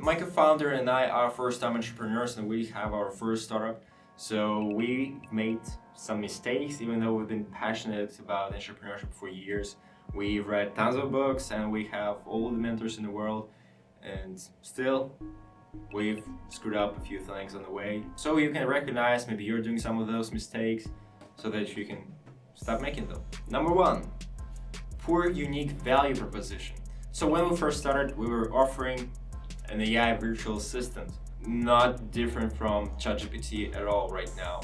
My co-founder and I are first-time entrepreneurs and we have our first startup. So we made some mistakes, even though we've been passionate about entrepreneurship for years. We've read tons of books and we have all the mentors in the world, and still we've screwed up a few things on the way. So you can recognize maybe you're doing some of those mistakes so that you can stop making them. Number one, poor unique value proposition. So when we first started, we were offering an AI virtual assistant, not different from ChatGPT at all right now.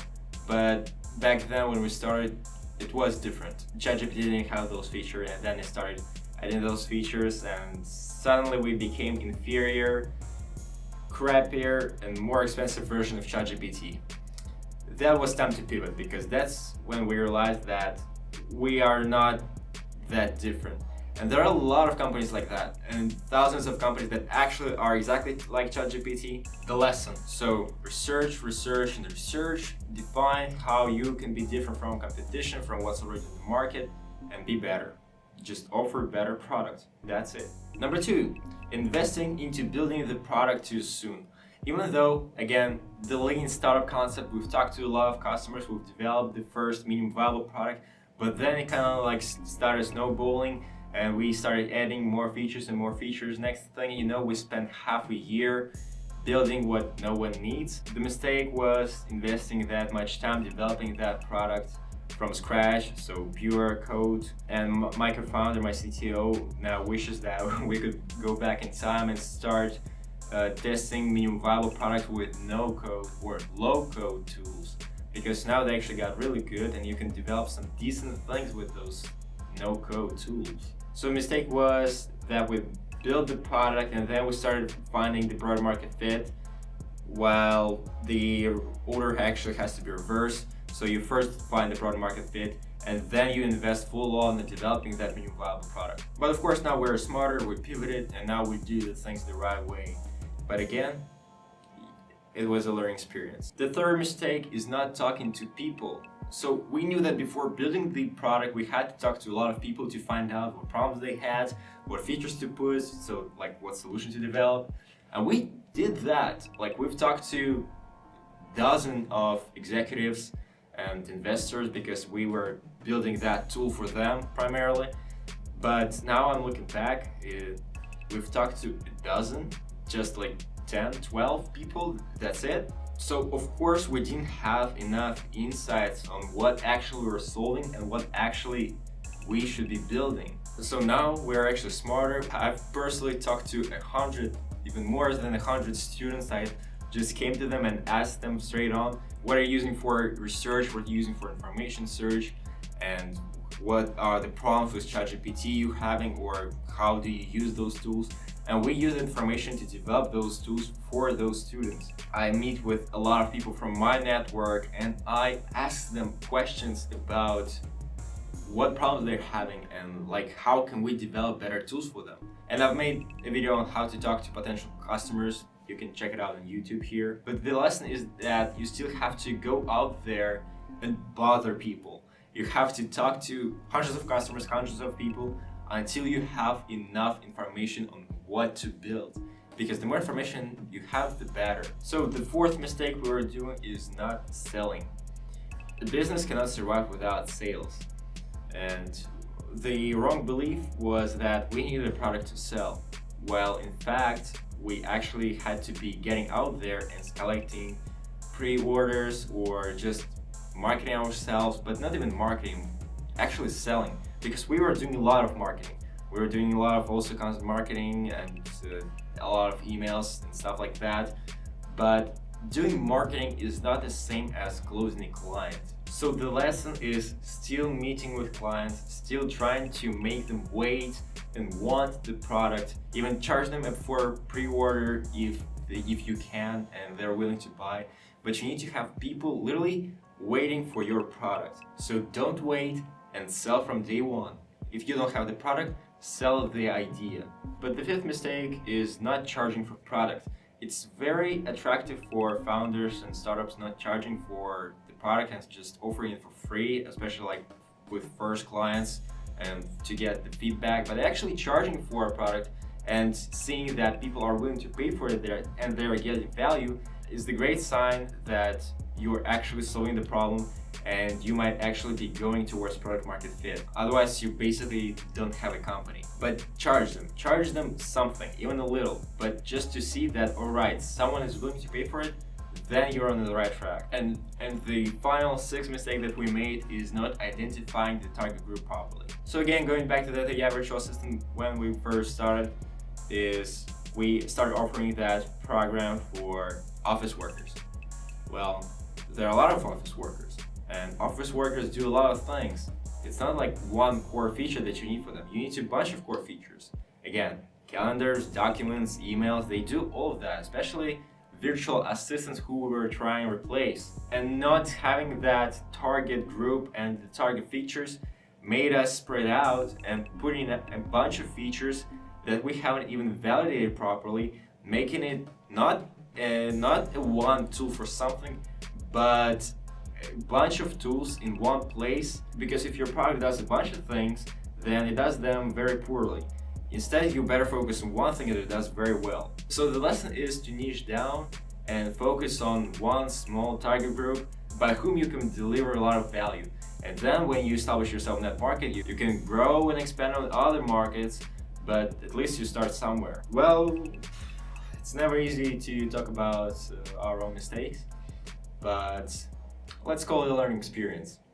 But back then when we started, it was different. ChatGPT didn't have those features, and then it started adding those features, and suddenly we became inferior, crappier, and more expensive version of ChatGPT. That was time to pivot, because that's when we realized that we are not that different. And there are a lot of companies like that, and thousands of companies that actually are exactly like ChatGPT. The lesson: so research, and research, define how you can be different from competition, from what's already in the market, and be better. Just offer better product. That's it. Number two, investing into building the product too soon. Even though, again, the lean startup concept, we've talked to a lot of customers, we've developed the first minimum viable product, but then it kind of like started snowballing, and we started adding more features and more features. Next thing you know, we spent half a year building what no one needs. The mistake was investing that much time developing that product from scratch, so pure code. And my co-founder, my CTO, now wishes that we could go back in time and start testing minimum viable product with no code or low code tools, because now they actually got really good and you can develop some decent things with those no code tools. So the mistake was that we built the product and then we started finding the product market fit, while the order actually has to be reversed. So you first find the product market fit and then you invest full on in developing that minimum viable product. But of course now we're smarter, we pivoted, and now we do the things the right way. But again, it was a learning experience. The third mistake is not talking to people. So we knew that before building the product, we had to talk to a lot of people to find out what problems they had, what features to push, so like what solution to develop. And we did that. Like, we've talked to dozens of executives and investors because we were building that tool for them primarily. But now I'm looking back, we've talked to a dozen, just like 10, 12 people, that's it. So of course we didn't have enough insights on what actually we're solving and what actually we should be building. So now we're actually smarter. I've personally talked to 100, even more than 100 students. I just came to them and asked them straight on, what are you using for research, what are you using for information search, and what are the problems with ChatGPT you having, or how do you use those tools? And we use information to develop those tools for those students. I meet with a lot of people from my network and I ask them questions about what problems they're having and like how can we develop better tools for them. And I've made a video on how to talk to potential customers. You can check it out on YouTube here. But the lesson is that you still have to go out there and bother people. You have to talk to hundreds of customers, hundreds of people, until you have enough information on what to build, because the more information you have, the better. So the fourth mistake we were doing is not selling. The business cannot survive without sales, and the wrong belief was that we needed a product to sell, while in fact we actually had to be getting out there and collecting pre-orders or just marketing ourselves, but not even marketing, actually selling, because we were doing a lot of marketing. We were doing a lot of also content marketing and a lot of emails and stuff like that. But doing marketing is not the same as closing a client. So the lesson is still meeting with clients, still trying to make them wait and want the product, even charge them for pre-order if you can and they're willing to buy. But you need to have people literally waiting for your product. So don't wait and sell from day one. If you don't have the product, sell the idea. But the fifth mistake is not charging for product. It's very attractive for founders and startups not charging for the product and just offering it for free, especially like with first clients and to get the feedback. But actually charging for a product And seeing that people are willing to pay for it there and they're getting value is the great sign that you're actually solving the problem and you might actually be going towards product market fit. Otherwise, you basically don't have a company. But charge them something, even a little, but just to see that, all right, someone is willing to pay for it, then you're on the right track. And the final sixth mistake that we made is not identifying the target group properly. So again, going back to the yeah virtual assistant, when we first started, is we started offering that program for office workers. Well, there are a lot of office workers, and office workers do a lot of things. It's not like one core feature that you need for them. You need a bunch of core features. Again, calendars, documents, emails, they do all of that, especially virtual assistants who we were trying to replace. And not having that target group and the target features made us spread out and put in a bunch of features that we haven't even validated properly, making it not a one tool for something, but a bunch of tools in one place. Because if your product does a bunch of things, then it does them very poorly. Instead, you better focus on one thing that it does very well. So the lesson is to niche down and focus on one small target group by whom you can deliver a lot of value. And then when you establish yourself in that market, you can grow and expand on other markets, but at least you start somewhere. Well, it's never easy to talk about our own mistakes, but let's call it a learning experience.